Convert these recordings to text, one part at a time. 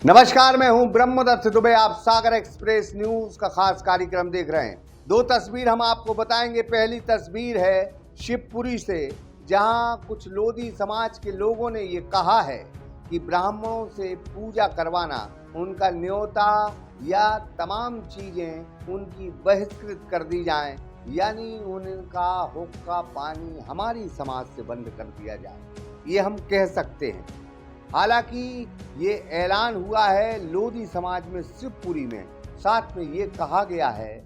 नमस्कार, मैं हूं ब्रह्मदत्त दुबे। आप सागर एक्सप्रेस न्यूज का खास कार्यक्रम देख रहे हैं। दो तस्वीर हम आपको बताएंगे। पहली तस्वीर है शिवपुरी से, जहां कुछ लोधी समाज के लोगों ने ये कहा है कि ब्राह्मणों से पूजा करवाना, उनका न्योता या तमाम चीजें उनकी बहिष्कृत कर दी जाएं, यानी उनका हुक्का पानी हमारी समाज से बंद कर दिया जाए। ये हम कह सकते हैं। हालांकि ये ऐलान हुआ है लोधी समाज में शिवपुरी में। साथ में ये कहा गया है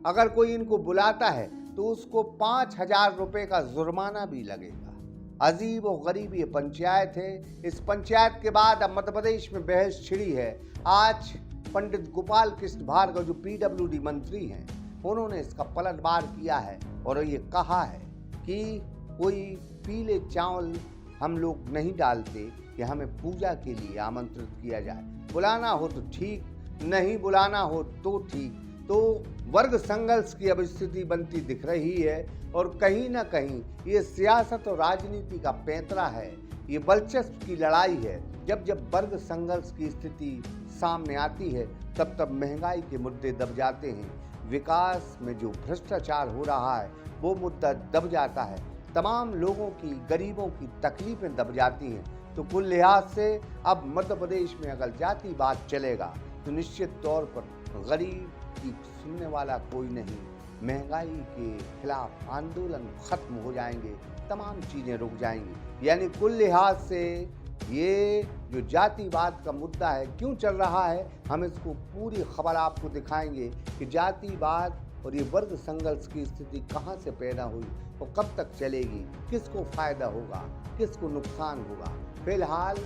अगर कोई इनको बुलाता है तो उसको 5,000 रुपए का जुर्माना भी लगेगा। अजीब और गरीब ये पंचायत है। इस पंचायत के बाद अब मध्य प्रदेश में बहस छिड़ी है। आज पंडित गोपाल कृष्ण भार्गव जो PWD मंत्री हैं, उन्होंने इसका पलटवार किया है और ये कहा है कि कोई पीले चावल हम लोग नहीं डालते कि हमें पूजा के लिए आमंत्रित किया जाए। बुलाना हो तो ठीक, नहीं बुलाना हो तो ठीक। तो वर्ग संघर्ष की अब स्थिति बनती दिख रही है और कहीं ना कहीं ये सियासत और राजनीति का पैंतरा है। ये वर्चस्व की लड़ाई है। जब जब वर्ग संघर्ष की स्थिति सामने आती है तब महंगाई के मुद्दे दब जाते हैं। विकास में जो भ्रष्टाचार हो रहा है वो मुद्दा दब जाता है। तमाम लोगों की, गरीबों की तकलीफें दब जाती हैं। तो कुल लिहाज से अब मध्य प्रदेश में अगर जातिवाद चलेगा तो निश्चित तौर पर गरीब की सुनने वाला कोई नहीं। महंगाई के खिलाफ आंदोलन खत्म हो जाएंगे, तमाम चीज़ें रुक जाएंगी। यानी कुल लिहाज से ये जो जातिवाद का मुद्दा है क्यों चल रहा है, हम इसको पूरी खबर आपको दिखाएंगे कि जातिवाद और ये वर्ग संघर्ष की स्थिति कहाँ से पैदा हुई और कब तक चलेगी, किसको फायदा होगा, किसको नुकसान होगा। फिलहाल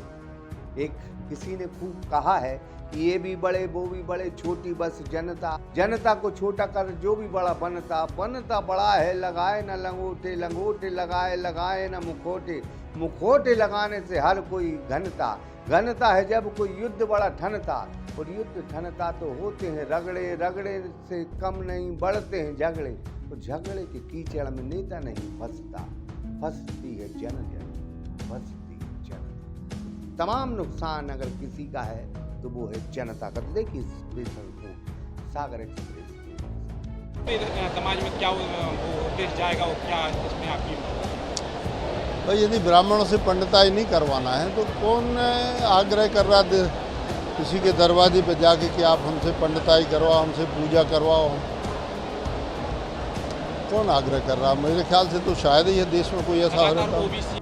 एक किसी ने खूब कहा है कि ये भी बड़े वो भी बड़े, छोटी बस जनता, जनता को छोटा कर जो भी बड़ा बनता, बनता बड़ा है लगाए न लंगोटे, लंगोटे लगाए लगाए न मुखोटे, मुखोटे लगाने से हर कोई घनता, घनता है जब कोई युद्ध बड़ा ठनता, और युद्ध ठनता तो होते हैं रगड़े, रगड़े से कम नहीं बढ़ते हैं झगड़े, तो झगड़े के कीचड़ में नेता नहीं फंसता, फंसती है जनता, फंसती है जनता। तमाम नुकसान अगर किसी का है तो वो है जनता का। देखिए सागर एक्सप्रेस समाज में क्या उद्देश्य जाएगा और क्या इसमें आपकी? तो यदि ब्राह्मणों से पंडिताई नहीं करवाना है तो कौन आग्रह कर रहा है किसी के दरवाजे पे जाके कि आप हमसे पंडिताई करवाओ, हमसे पूजा करवाओ? कौन आग्रह कर रहा? मेरे ख्याल से तो शायद ही देश में कोई ऐसा हो रहा है।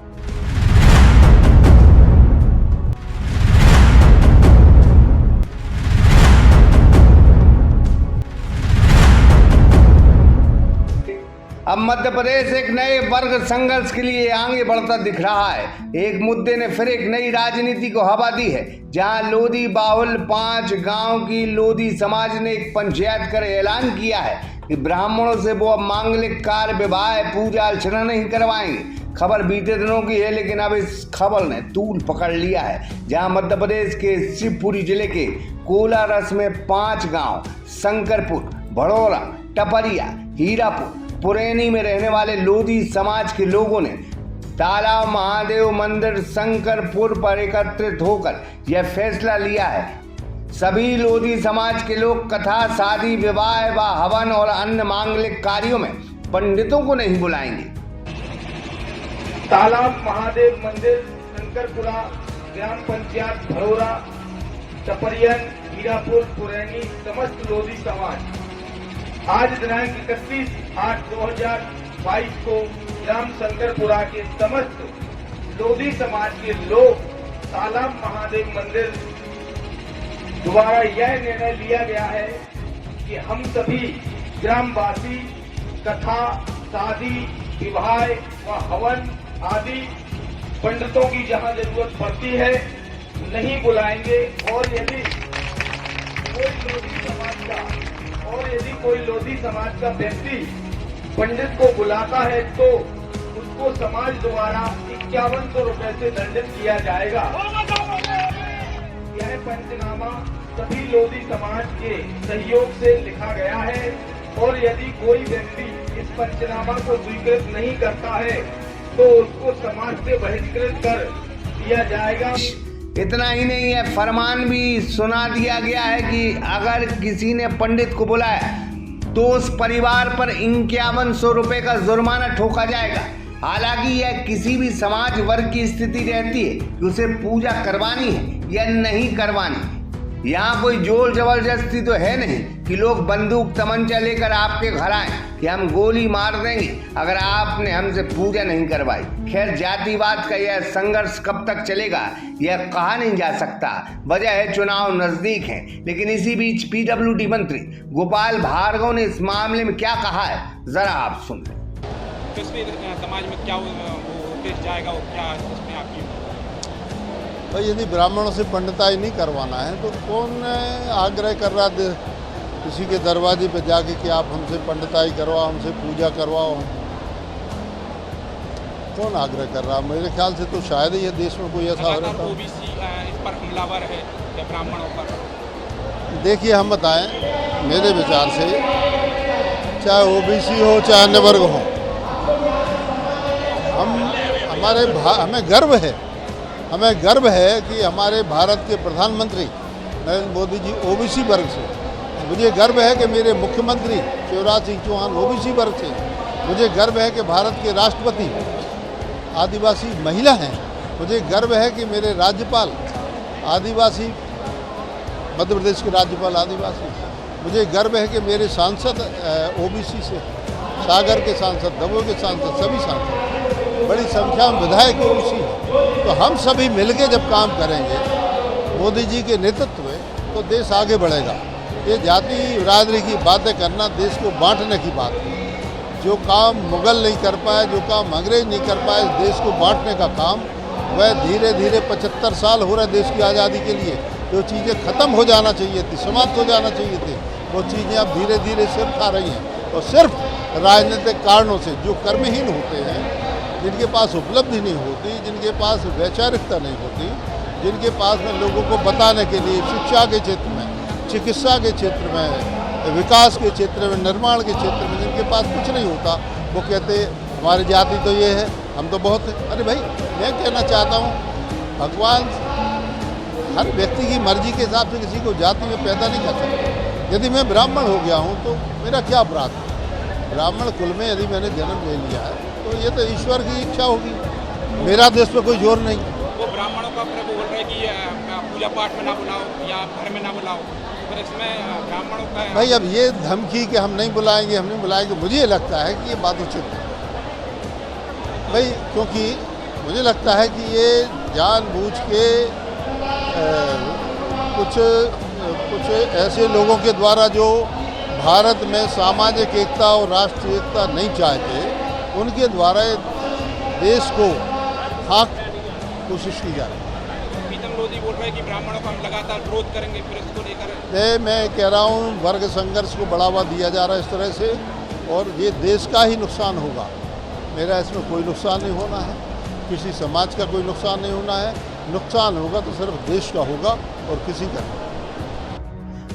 अब मध्य प्रदेश एक नए वर्ग संघर्ष के लिए आगे बढ़ता दिख रहा है। एक मुद्दे ने फिर एक नई राजनीति को हवा दी है, जहां लोधी बाहुल 5 गांव की लोधी समाज ने एक पंचायत कर ऐलान किया है कि ब्राह्मणों से वो अब मांगलिक कार्य, विवाह, पूजा अर्चना नहीं करवाएंगे। खबर बीते दिनों की है, लेकिन अब इस खबर ने तूल पकड़ लिया है, जहां मध्य प्रदेश के शिवपुरी जिले के कोलारस में 5 गांव शंकरपुर, भड़ोरा, टपरिया, हीरापुर, पुरैनी में रहने वाले लोधी समाज के लोगों ने तालाब महादेव मंदिर शंकरपुर पर एकत्रित होकर यह फैसला लिया है। सभी लोधी समाज के लोग कथा, शादी, विवाह व हवन और अन्य मांगलिक कार्यों में पंडितों को नहीं बुलाएंगे। तालाब महादेव मंदिर शंकरपुरा, ग्राम पंचायत भड़ोरा, टपरियन, हीरापुर, पुरैनी समस्त लोधी समाज आज दिनांक 31/8/2022 को ग्राम शंकरपुरा के समस्त लोधी समाज के लोग तालाब महादेव मंदिर द्वारा यह निर्णय लिया गया है कि हम सभी ग्रामवासी कथा, शादी, विवाह व हवन आदि पंडितों की जहां जरूरत पड़ती है नहीं बुलाएंगे। और यदि कोई लोधी समाज का व्यक्ति पंडित को बुलाता है तो उसको समाज द्वारा 5100 रुपए से दंडित किया जाएगा। यह पंचनामा सभी लोधी समाज के सहयोग से लिखा गया है और यदि कोई व्यक्ति इस पंचनामा को स्वीकृत नहीं करता है तो उसको समाज से बहिष्कृत कर दिया जाएगा। इतना ही नहीं है, फरमान भी सुना दिया गया है कि अगर किसी ने पंडित को बुलाया तो उस परिवार पर 5100 रुपए का जुर्माना ठोका जाएगा। हालांकि यह किसी भी समाज वर्ग की स्थिति रहती है कि उसे पूजा करवानी है या नहीं करवानी। यहाँ कोई जोर जबरदस्ती तो है नहीं कि लोग बंदूक तमंचा लेकर आपके घर आए कि हम गोली मार देंगे अगर आपने हमसे पूजा नहीं करवाई। खैर, जातिवाद का यह संघर्ष कब तक चलेगा यह कहा नहीं जा सकता। वजह है चुनाव नजदीक है। लेकिन इसी बीच पीडब्ल्यूडी मंत्री गोपाल भार्गव ने इस मामले में क्या कहा है, जरा आप सुन लें। तस्वीर समाज में क्या वो देश जाएगा, वो क्या इसमें आपकी? भाई यदि ब्राह्मणों से पंडिताई नहीं करवाना है तो कौन आग्रह कर रहा है किसी के दरवाजे पे जाके कि आप हमसे पंडिताई करवाओ, हमसे पूजा करवाओ? कौन आग्रह कर रहा? मेरे ख्याल से तो शायद ही देश में कोई ऐसा हो रहा था। ओबीसी इस पर हमलावर है या ब्राह्मणों पर? देखिए, हम बताएं, मेरे विचार से चाहे ओबीसी हो चाहे अन्य वर्ग हो, हमें गर्व है कि हमारे भारत के प्रधानमंत्री नरेंद्र मोदी जी ओबीसी वर्ग से। मुझे गर्व है कि मेरे मुख्यमंत्री शिवराज सिंह चौहान ओबीसी वर्ग से। मुझे गर्व है कि भारत के राष्ट्रपति आदिवासी महिला हैं। मुझे गर्व है कि मेरे राज्यपाल आदिवासी, मध्य प्रदेश के राज्यपाल आदिवासी। मुझे गर्व है कि मेरे सांसद ओबीसी से, सागर के सांसद, दमोह के सांसद, सभी सांसद, बड़ी संख्या में विधायक ओबीसी हैं। तो हम सभी मिलके जब काम करेंगे मोदी जी के नेतृत्व में तो देश आगे बढ़ेगा। ये जाति बिरादरी की बातें करना देश को बांटने की बात है। जो काम मुगल नहीं कर पाए, जो काम अंग्रेज नहीं कर पाए, देश को बांटने का काम, वह धीरे धीरे 75 साल हो रहे देश की आज़ादी के लिए। जो चीज़ें ख़त्म हो जाना चाहिए थी, समाप्त हो जाना चाहिए थे, वो चीज़ें अब धीरे धीरे सिर खा रही हैं। और सिर्फ राजनीतिक कारणों से जो कर्महीन होते हैं, जिनके पास उपलब्धि नहीं होती, जिनके पास वैचारिकता नहीं होती, जिनके पास में लोगों को बताने के लिए शिक्षा के क्षेत्र में, चिकित्सा के क्षेत्र में, विकास के क्षेत्र में, निर्माण के क्षेत्र में जिनके पास कुछ नहीं होता, वो कहते हमारी जाति तो ये है, हम तो बहुत है। अरे भाई, मैं कहना चाहता हूँ, भगवान हर व्यक्ति की मर्जी के हिसाब से किसी को जाति में पैदा नहीं कर सकता। यदि मैं ब्राह्मण हो गया हूँ तो मेरा क्या अपराध है? ब्राह्मण कुल में यदि मैंने जन्म ले लिया है तो ये तो ईश्वर की इच्छा होगी, मेरा देश पे कोई जोर नहीं। वो ब्राह्मणों का प्रभु बोल रहे कि पूजा पाठ में ना बुलाओ या घर में ना बुलाओ, पर इसमें ब्राह्मणों का भाई अब ये धमकी कि हम नहीं बुलाएंगे, मुझे लगता है कि ये बात उचित है भाई, क्योंकि मुझे लगता है कि ये जानबूझ के कुछ ऐसे लोगों के द्वारा जो भारत में सामाजिक एकता और राष्ट्रीय एकता नहीं चाहते, उनके द्वारा देश को खाक कोशिश की जा रही है। पीतम लोधी बोल रहे हैं कि ब्राह्मणों का हम लगातार विरोध करेंगे, फिर इसको लेकर मैं कह रहा हूँ वर्ग संघर्ष को बढ़ावा दिया जा रहा है इस तरह से, और ये देश का ही नुकसान होगा। मेरा इसमें कोई नुकसान नहीं होना है, किसी समाज का कोई नुकसान नहीं होना है। नुकसान होगा तो सिर्फ देश का होगा और किसी का नहीं।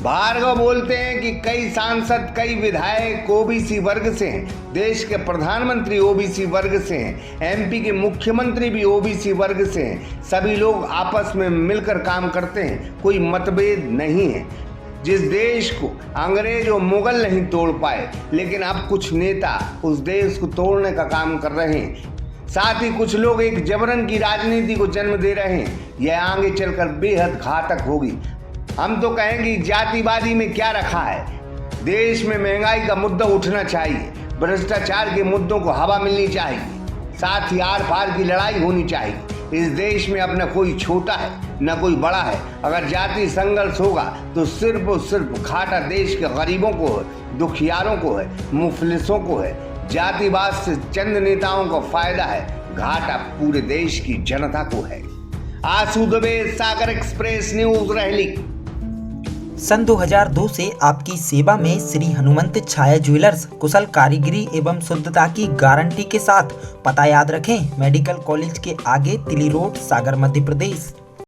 भार्गव बोलते हैं कि कई सांसद, कई विधायक ओबीसी वर्ग से हैं, देश के प्रधानमंत्री ओबीसी वर्ग से हैं, एमपी के मुख्यमंत्री भी ओबीसी वर्ग से हैं। सभी लोग आपस में मिलकर काम करते हैं, कोई मतभेद नहीं है। जिस देश को अंग्रेज और मुगल नहीं तोड़ पाए, लेकिन अब कुछ नेता उस देश को तोड़ने का काम कर रहे हैं। साथ ही कुछ लोग एक जबरन की राजनीति को जन्म दे रहे हैं। यह आगे चलकर बेहद घातक होगी। हम तो कहेंगे जातिवादी में क्या रखा है। देश में महंगाई का मुद्दा उठना चाहिए, भ्रष्टाचार के मुद्दों को हवा मिलनी चाहिए, साथ ही आर पार की लड़ाई होनी चाहिए। इस देश में अब न कोई छोटा है न कोई बड़ा है। अगर जाति संघर्ष होगा तो सिर्फ और सिर्फ घाटा देश के गरीबों को है, दुखियारों को है, मुफलिसों को है। जातिवाद से चंद नेताओं को फायदा है, घाटा पूरे देश की जनता को है। आशु दुबे, सागर एक्सप्रेस न्यूज, रहली। सन 2002 से आपकी सेवा में श्री हनुमंत छाया ज्वेलर्स कुशल कारीगरी एवं शुद्धता की गारंटी के साथ। पता याद रखें, मेडिकल कॉलेज के आगे, तिली रोड, सागर, मध्य प्रदेश।